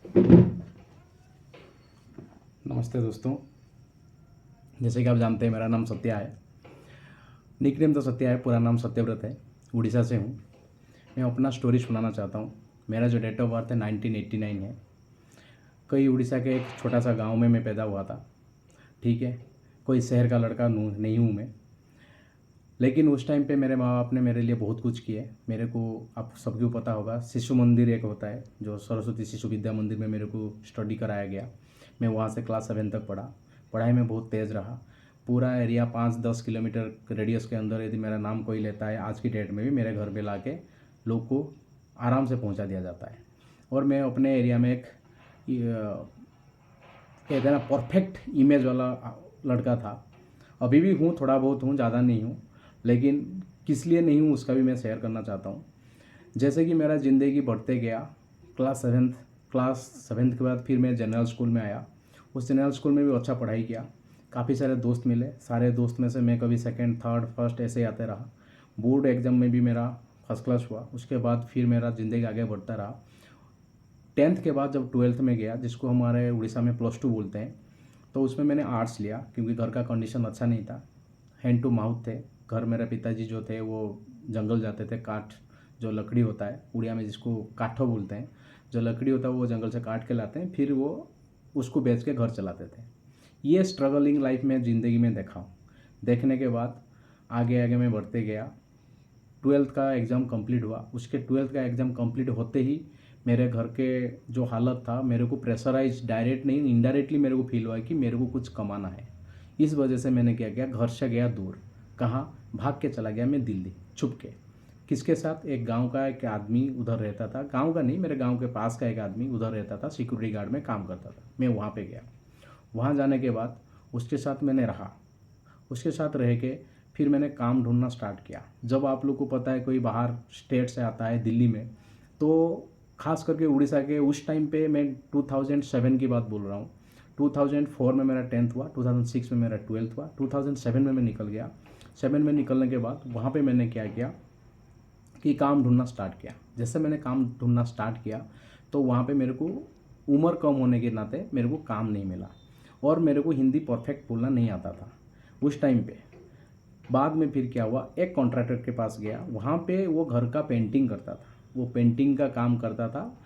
नमस्ते दोस्तों। जैसे कि आप जानते हैं मेरा नाम सत्या है। निकनेम तो सत्या है, पूरा नाम सत्यव्रत है। उड़ीसा से हूँ। मैं अपना स्टोरी सुनाना चाहता हूँ। मेरा जो डेट ऑफ बर्थ है 1989 है। कई उड़ीसा के एक छोटा सा गांव में मैं पैदा हुआ था। ठीक है, कोई शहर का लड़का नहीं हूँ मैं। लेकिन उस टाइम पे मेरे माँ बाप ने मेरे लिए बहुत कुछ किए। मेरे को आप सबको पता होगा, शिशु मंदिर एक होता है जो सरस्वती शिशु विद्या मंदिर में मेरे को स्टडी कराया गया। मैं वहाँ से क्लास 7 तक पढ़ा। पढ़ाई में बहुत तेज़ रहा। पूरा एरिया 5-10 किलोमीटर रेडियस के अंदर यदि मेरा नाम कोई लेता है, आज की डेट में भी मेरे घर पे ला के लोग को आराम से पहुँचा दिया जाता है। और मैं अपने एरिया में एक कहते हैं ना परफेक्ट इमेज वाला लड़का था। अभी भी हूँ, थोड़ा बहुत हूँ, ज़्यादा नहीं हूँ। लेकिन किस लिए नहीं हूँ उसका भी मैं शेयर करना चाहता हूँ। जैसे कि मेरा ज़िंदगी बढ़ते गया, क्लास सेवन्थ के बाद फिर मैं जनरल स्कूल में आया। उस जनरल स्कूल में भी अच्छा पढ़ाई किया। काफ़ी सारे दोस्त मिले। सारे दोस्त में से मैं कभी सेकंड, थर्ड, फर्स्ट ऐसे ही आते रहा। बोर्ड एग्ज़ाम में भी मेरा फर्स्ट क्लास हुआ। उसके बाद फिर मेरा ज़िंदगी आगे बढ़ता रहा। 10th के बाद जब 12th में गया, जिसको हमारे उड़ीसा में +2 बोलते हैं, तो उसमें मैंने आर्ट्स लिया क्योंकि घर का कंडीशन अच्छा नहीं था। हैंड टू माउथ थे घर। मेरे पिताजी जो थे वो जंगल जाते थे। काठ जो लकड़ी होता है, उड़िया में जिसको काठो बोलते हैं, जो लकड़ी होता है वो जंगल से काट के लाते हैं, फिर वो उसको बेच के घर चलाते थे। ये स्ट्रगलिंग लाइफ में ज़िंदगी में देखा हूँ। देखने के बाद आगे आगे मैं बढ़ते गया। 12th का एग्ज़ाम कंप्लीट हुआ। उसके 12th का एग्ज़ाम कंप्लीट होते ही मेरे घर के जो हालत था, मेरे को प्रेशराइज, डायरेक्ट नहीं इनडायरेक्टली मेरे को फील हुआ कि मेरे को कुछ कमाना है। इस वजह से मैंने क्या किया, घर से गया दूर। कहाँ? भाग के चला गया मैं दिल्ली, छुप के। किसके साथ? एक गांव का एक आदमी उधर रहता था। गांव का नहीं, मेरे गांव के पास का एक आदमी उधर रहता था, सिक्योरिटी गार्ड में काम करता था। मैं वहाँ पे गया। वहाँ जाने के बाद उसके साथ मैंने रहा। उसके साथ रह के फिर मैंने काम ढूंढना स्टार्ट किया। जब आप लोग को पता है कोई बाहर स्टेट से आता है दिल्ली में, तो खास करके उड़ीसा के उस टाइम पे, मैं 2007 की बात बोल रहा हूँ। 2004 में मेरा 10th हुआ, 2006 में मेरा 12th हुआ, 2007 में मैं निकल गया। 7 में निकलने के बाद वहाँ पे मैंने क्या किया कि काम ढूंढना स्टार्ट किया। जैसे मैंने काम ढूंढना स्टार्ट किया तो वहाँ पे मेरे को उम्र कम होने के नाते मेरे को काम नहीं मिला। और मेरे को हिंदी परफेक्ट बोलना नहीं आता था उस टाइम पे। बाद में फिर क्या हुआ, एक कॉन्ट्रैक्टर के पास गया। वहाँ पे वो घर का पेंटिंग करता था, वो पेंटिंग का काम करता था।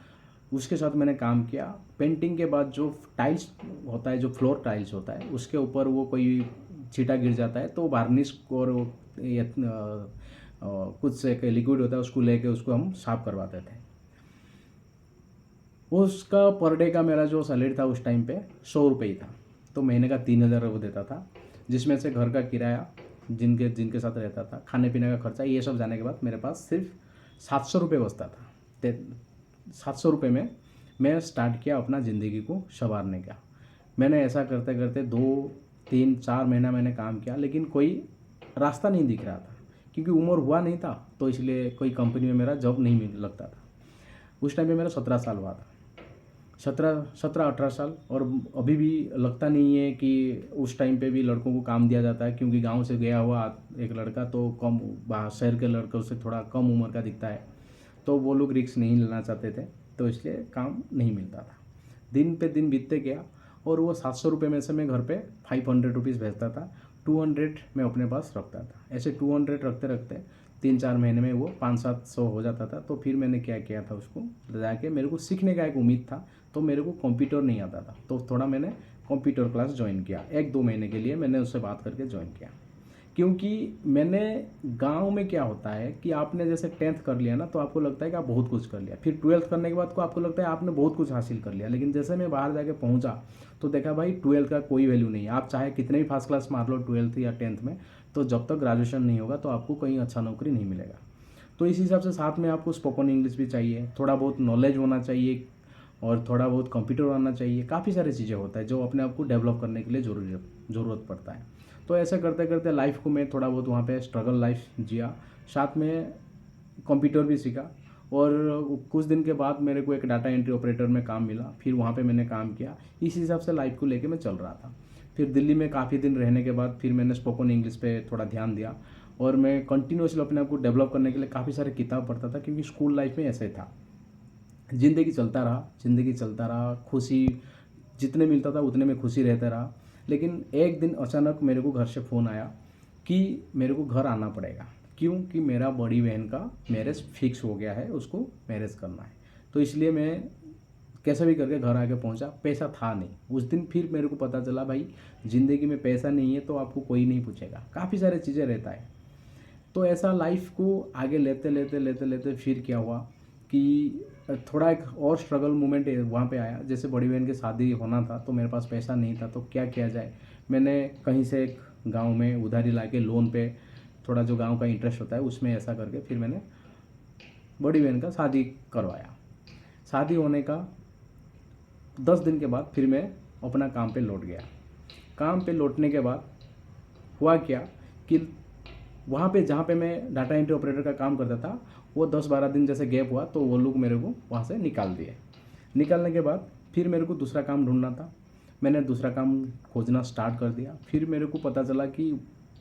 उसके साथ मैंने काम किया। पेंटिंग के बाद जो टाइल्स होता है, जो फ्लोर टाइल्स होता है, उसके ऊपर वो कोई छींटा गिर जाता है तो वार्निश और कुछ एक लिक्विड होता है, उसको लेके उसको हम साफ करवाते थे। उसका पर डे का मेरा जो सैलरी था उस टाइम पे 100 रुपये ही था। तो महीने का 3,000 वो देता था, जिसमें से घर का किराया, जिनके जिनके साथ रहता था, खाने पीने का खर्चा, ये सब जाने के बाद मेरे पास सिर्फ 700 रुपये बचता था। 700 रुपये में मैं स्टार्ट किया अपना ज़िंदगी को संवारने का। मैंने ऐसा करते करते 2-3-4 महीना मैंने काम किया, लेकिन कोई रास्ता नहीं दिख रहा था क्योंकि उम्र हुआ नहीं था। तो इसलिए कोई कंपनी में मेरा जॉब नहीं मिल लगता था। उस टाइम पे मेरा 17 साल हुआ था। 17-18 साल। और अभी भी लगता नहीं है कि उस टाइम पे भी लड़कों को काम दिया जाता है, क्योंकि गांव से गया हुआ एक लड़का तो कम, शहर के लड़कों से थोड़ा कम उम्र का दिखता है, तो वो लोग रिस्क नहीं लेना चाहते थे, तो इसलिए काम नहीं मिलता था। दिन पे दिन बीतते गया और वो 700 रुपये में से मैं घर पे 500 रुपीज़ भेजता था। 200 मैं अपने पास रखता था। ऐसे 200 रखते रखते 3-4 महीने में वो 500-700 हो जाता था। तो फिर मैंने क्या किया था, उसको जाके मेरे को सीखने का एक उम्मीद था, तो मेरे को कंप्यूटर नहीं आता था, तो थोड़ा मैंने कंप्यूटर क्लास ज्वाइन किया। 1-2 महीने के लिए मैंने उससे बात करके ज्वाइन किया। क्योंकि मैंने, गांव में क्या होता है कि आपने जैसे 10th कर लिया ना, तो आपको लगता है कि आप बहुत कुछ कर लिया। फिर 12th करने के बाद को आपको लगता है आपने बहुत कुछ हासिल कर लिया। लेकिन जैसे मैं बाहर जाके पहुंचा तो देखा भाई 12th का कोई वैल्यू नहीं है। आप चाहे कितने भी फर्स्ट क्लास मार लो 12th या 10th में, तो जब तक ग्रेजुएशन नहीं होगा तो आपको कहीं अच्छा नौकरी नहीं मिलेगा। तो इस हिसाब से साथ में आपको स्पोकन इंग्लिश भी चाहिए, थोड़ा बहुत नॉलेज होना चाहिए, और थोड़ा बहुत कंप्यूटर आना चाहिए। काफ़ी सारी चीज़ें होता है जो अपने आप को डेवलप करने के लिए ज़रूरत पड़ता है। तो ऐसे करते करते लाइफ को मैं थोड़ा बहुत वहाँ पे स्ट्रगल लाइफ जिया, साथ में कंप्यूटर भी सीखा। और कुछ दिन के बाद मेरे को एक डाटा एंट्री ऑपरेटर में काम मिला, फिर वहाँ पे मैंने काम किया। इस हिसाब से लाइफ को लेके मैं चल रहा था। फिर दिल्ली में काफ़ी दिन रहने के बाद फिर मैंने स्पोकन इंग्लिश पे थोड़ा ध्यान दिया, और मैं कंटिन्यूसली अपने आप को डेवलप करने के लिए काफ़ी सारे किताब पढ़ता था, क्योंकि स्कूल लाइफ में ऐसे था। ज़िंदगी चलता रहा, ज़िंदगी चलता रहा, खुशी जितने मिलता था उतने में खुशी रहता रहा। लेकिन एक दिन अचानक मेरे को घर से फ़ोन आया कि मेरे को घर आना पड़ेगा। क्यों? कि मेरा बड़ी बहन का मैरिज फिक्स हो गया है, उसको मैरिज करना है। तो इसलिए मैं कैसे भी करके घर आके पहुंचा। पैसा था नहीं उस दिन। फिर मेरे को पता चला भाई ज़िंदगी में पैसा नहीं है तो आपको कोई नहीं पूछेगा, काफ़ी सारी चीज़ें रहता है। तो ऐसा लाइफ को आगे लेते लेते लेते लेते फिर क्या हुआ कि थोड़ा एक और स्ट्रगल मोमेंट वहाँ पे आया। जैसे बड़ी बहन की शादी होना था तो मेरे पास पैसा नहीं था, तो क्या किया जाए। मैंने कहीं से एक गांव में उधारी ला के लोन पे, थोड़ा जो गांव का इंटरेस्ट होता है उसमें ऐसा करके फिर मैंने बड़ी बहन का शादी करवाया। शादी होने का 10 दिन के बाद फिर मैं अपना काम पे लौट गया। काम पे लौटने के बाद हुआ क्या कि वहाँ पे जहाँ पे मैं डाटा एंट्री ऑपरेटर का काम करता था, वो 10-12 दिन जैसे गैप हुआ तो वो लोग मेरे को वहाँ से निकाल दिए। निकालने के बाद फिर मेरे को दूसरा काम ढूंढना था। मैंने दूसरा काम खोजना स्टार्ट कर दिया। फिर मेरे को पता चला कि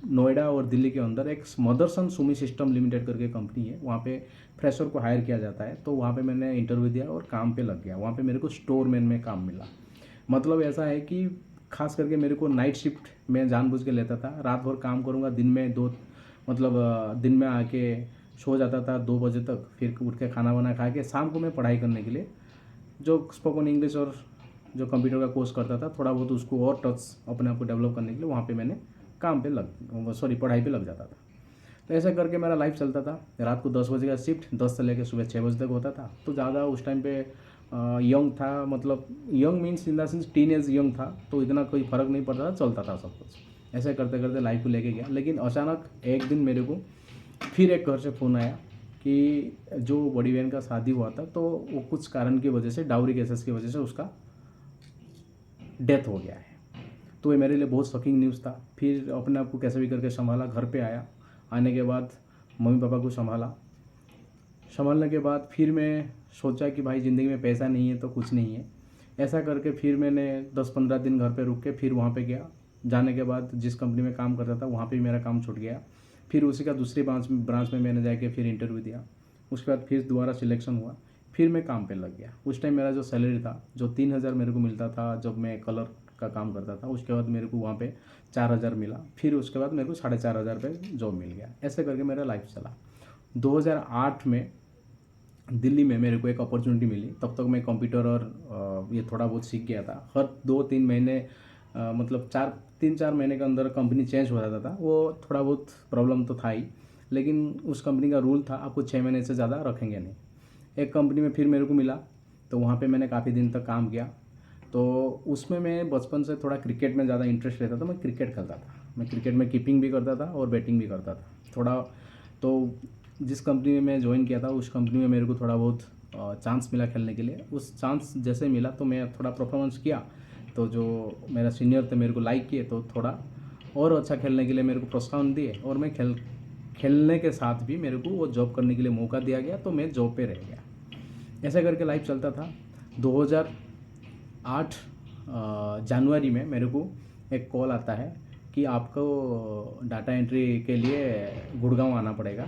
नोएडा और दिल्ली के अंदर एक मदरसन सुमी सिस्टम लिमिटेड करके कंपनी है, वहाँ पे फ्रेशर को हायर किया जाता है। तो वहाँ पे मैंने इंटरव्यू दिया और काम पे लग गया। वहाँ पे मेरे को स्टोर मैन में काम मिला। मतलब ऐसा है कि खास करके मेरे को नाइट शिफ्ट में जानबूझ के लेता था। रात भर काम करूँगा, दिन में दिन में आके सो जाता था 2 बजे तक। फिर उठ के खाना वाना खा के शाम को मैं पढ़ाई करने के लिए जो स्पोकन इंग्लिश और जो कंप्यूटर का कोर्स करता था, थोड़ा बहुत उसको और टच अपने आप को डेवलप करने के लिए वहाँ पे मैंने पढ़ाई पे लग जाता था। तो ऐसा करके मेरा लाइफ चलता था। रात को 10 बजे का शिफ्ट 10 से लेकर सुबह 6 बजे तक होता था। तो ज़्यादा उस टाइम पे यंग था, मतलब young means in the sense teenage young था, तो इतना कोई फ़र्क नहीं पड़ता था, चलता था सब कुछ। ऐसे करते करते लाइफ को लेके गया। लेकिन अचानक एक दिन मेरे को फिर एक घर से फ़ोन आया कि जो बड़ी बहन का शादी हुआ था तो वो कुछ कारण की वजह से, डाउरी केसेस की वजह से उसका डेथ हो गया है। तो ये मेरे लिए बहुत शॉकिंग न्यूज़ था। फिर अपने आप को कैसे भी करके संभाला, घर पे आया। आने के बाद मम्मी पापा को संभाला। संभालने के बाद फिर मैं सोचा कि भाई ज़िंदगी में पैसा नहीं है तो कुछ नहीं है। ऐसा करके फिर मैंने 10-15 दिन घर पे रुक के फिर वहाँ पे गया। जाने के बाद जिस कंपनी में काम करता था वहाँ पे मेरा काम छूट गया। फिर उसी का दूसरी ब्रांच में मैंने जाके फिर इंटरव्यू दिया। उसके बाद फिर दोबारा सिलेक्शन हुआ। फिर मैं काम पे लग गया। उस टाइम मेरा जो सैलरी था, जो 3,000 मेरे को मिलता था जब मैं कलर का काम करता था, उसके बाद मेरे को वहाँ पे 4,000 मिला। फिर उसके बाद मेरे को 4,500 रुपये जॉब मिल गया। ऐसे करके मेरा लाइफ चला। 2008 में दिल्ली में मेरे को एक अपॉर्चुनिटी मिली। तब तक मैं कंप्यूटर और ये थोड़ा बहुत सीख गया था। हर 2-3 महीने मतलब 3-4 महीने के अंदर कंपनी चेंज हो जाता था। वो थोड़ा बहुत प्रॉब्लम तो था ही, लेकिन उस कंपनी का रूल था आपको 6 महीने से ज़्यादा रखेंगे नहीं। एक कंपनी में फिर मेरे को मिला, तो वहाँ पे मैंने काफ़ी दिन तक काम किया। तो उसमें मैं बचपन से थोड़ा क्रिकेट में ज़्यादा इंटरेस्ट रहता था। मैं क्रिकेट खेलता था। मैं क्रिकेट में कीपिंग भी करता था और बैटिंग भी करता था थोड़ा। तो जिस कंपनी में मैं ज्वाइन किया था उस कंपनी में मेरे को थोड़ा बहुत चांस मिला खेलने के लिए। उस चांस जैसे मिला तो मैं थोड़ा परफॉर्मेंस किया, तो जो मेरा सीनियर थे मेरे को लाइक किए, तो थोड़ा और अच्छा खेलने के लिए मेरे को प्रोत्साहन दिए। और मैं खेलने के साथ भी मेरे को वो जॉब करने के लिए मौका दिया गया, तो मैं जॉब पे रह गया। ऐसे करके लाइफ चलता था। 2008 जनवरी में मेरे को एक कॉल आता है कि आपको डाटा एंट्री के लिए गुड़गांव आना पड़ेगा,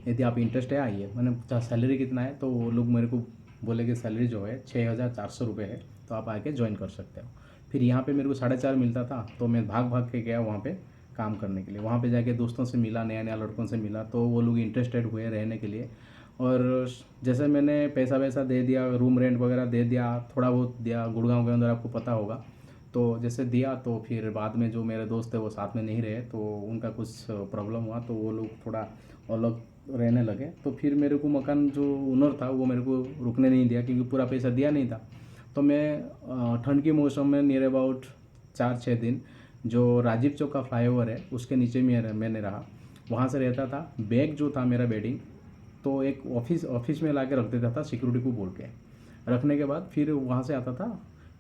यदि आप इंटरेस्ट है आइए। मैंने पूछा सैलरी कितना है, तो वो लोग मेरे को बोले कि सैलरी जो है 6,400 रुपये है, तो आप आके ज्वाइन कर सकते हो। फिर यहाँ पे मेरे को 4.5 मिलता था, तो मैं भाग भाग के गया वहाँ पे काम करने के लिए। वहाँ पे जाके दोस्तों से मिला, नया नया लड़कों से मिला, तो वो लोग इंटरेस्टेड हुए रहने के लिए। और जैसे मैंने पैसा वैसा दे दिया, रूम रेंट वगैरह दे दिया, थोड़ा बहुत दिया। गुड़गांव के अंदर आपको पता होगा, तो जैसे दिया तो फिर बाद में जो मेरे दोस्त थे वो साथ में नहीं रहे, तो उनका कुछ प्रॉब्लम हुआ, तो वो लोग थोड़ा अलग रहने लगे। तो फिर मेरे को मकान जो ओनर था वो मेरे को रुकने नहीं दिया, क्योंकि पूरा पैसा दिया नहीं था। तो मैं ठंड के मौसम में नियर अबाउट 4-6 दिन जो राजीव चौक का फ्लाईओवर है उसके नीचे में मैंने रहा। वहाँ से रहता था। बैग जो था मेरा बेडिंग, तो एक ऑफिस में ला के रख देता था सिक्योरिटी को बोल के। रखने के बाद फिर वहाँ से आता था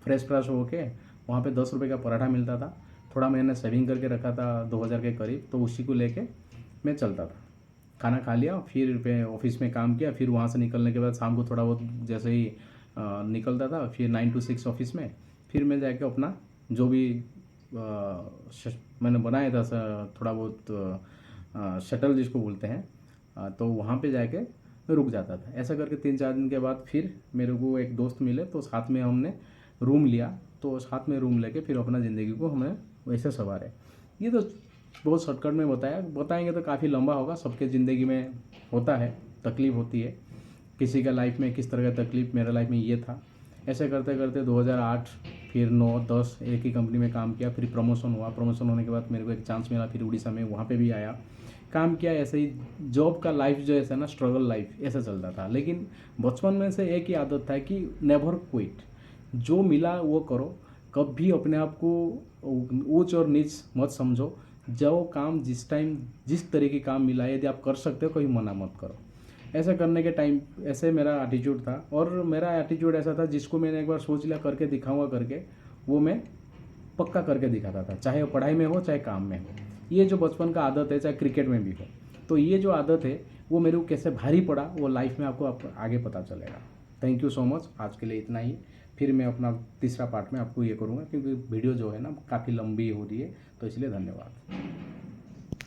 फ्रेश फ्रेश होके। वहाँ पे 10 रुपये का पराठा मिलता था। थोड़ा मैंने सेविंग करके रखा था 2,000 के करीब, तो उसी को लेके मैं चलता था। खाना खा लिया, फिर मैं ऑफिस में काम किया। फिर वहाँ से निकलने के बाद शाम को थोड़ा बहुत जैसे ही निकलता था, फिर 9 to 6 ऑफिस में। फिर मैं जाके अपना जो भी मैंने बनाया था थोड़ा बहुत शटल जिसको बोलते हैं, तो वहाँ पे जाके मैं रुक जाता था। ऐसा करके 3-4 दिन के बाद फिर मेरे को एक दोस्त मिले, तो साथ में हमने रूम लिया। तो साथ में रूम लेके फिर अपना ज़िंदगी को हमें वैसे संवारे। ये तो बहुत शॉर्टकट में बताएंगे तो काफ़ी लंबा होगा। सबके ज़िंदगी में होता है, तकलीफ़ होती है। किसी का लाइफ में किस तरह का तकलीफ़, मेरा लाइफ में ये था। ऐसे करते करते 2008 फिर 9-10 एक ही कंपनी में काम किया। फिर प्रमोशन हुआ। प्रमोशन होने के बाद मेरे को एक चांस मिला फिर उड़ीसा में, वहाँ पे भी आया, काम किया। ऐसे ही जॉब का लाइफ जो ऐसा ना, स्ट्रगल लाइफ ऐसा चलता था। लेकिन बचपन में से एक ही आदत था कि नेवर क्विट। जो मिला वो करो, कभी अपने आप को ऊंच और नीच मत समझो। जो काम जिस टाइम जिस तरह की काम मिला, यदि आप कर सकते हो, कभी मना मत करो। ऐसा करने के टाइम ऐसे मेरा एटीट्यूड था। और मेरा एटीट्यूड ऐसा था, जिसको मैंने एक बार सोच लिया करके दिखाऊंगा करके, वो मैं पक्का करके दिखाता था, चाहे वो पढ़ाई में हो चाहे काम में हो। ये जो बचपन का आदत है, चाहे क्रिकेट में भी हो, तो ये जो आदत है वो मेरे को कैसे भारी पड़ा वो लाइफ में आपको आगे पता चलेगा। Thank you so much. आज के लिए इतना ही। फिर मैं अपना तीसरा पार्ट में आपको ये करूँगा, क्योंकि वीडियो जो है ना काफ़ी लंबी हो रही है, तो इसलिए धन्यवाद।